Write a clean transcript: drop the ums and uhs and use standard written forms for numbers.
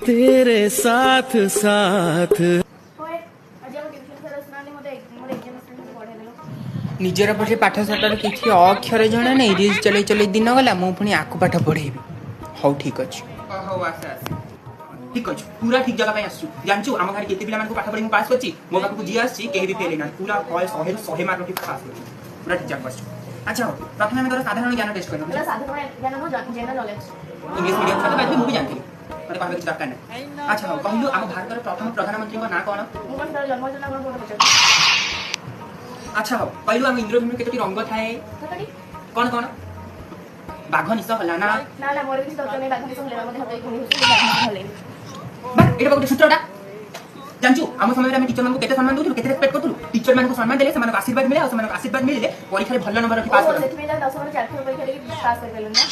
तेरे साथ साथ निजर पछे पाठ साठर किसी अक्षर जना नहीं रील्स चले चले दिन गला मु पुणी आकु पाठ पढ़ेबी हौ ठीक अछि हौ आसे आसे ठीक अछि पूरा ठीक जगह पे आसु जानछु हम घर केते पिला मानको पाठ पढ़ी मु पास करछि मो बापू जी आछि केहि भी फेल ना पूरा 100 मार्क की पास करछि पूरा ठीक जगह आसु अच्छा हो प्रथम हम तोरा साधारण ज्ञान टेस्ट करनो साधारण ज्ञान नो जनरल नॉलेज इंग्लिश मीडियम छात्र बात मु भी जानथि मते कहबे कि दरकार नै अच्छा हो कहलु हम भारत प्रथम प्रधानमंत्री को ना कोन मु कोन तर जन्म जना कोन पचार अच्छा हो कहलु हम इंद्रधनुष केतोटी रंग थाए कतडी कोन कोन बाघ निश हला ना ना ना मोर किछ दरकार नै बाघ निश हले मते हते कोन हले बा एटा गोटे सूत्रटा जानछु हम समय रे हम टीचर मानको केते सम्मान दोथु केते रेस्पेक्ट करथु टीचर मानको सम्मान देले समानको आशीर्वाद मिले और समानको आशीर्वाद मिले परीक्षा रे भल नंबर रखि पास कर सेति में 10 नंबर 4 परीक्षा रे पास कर देलन ना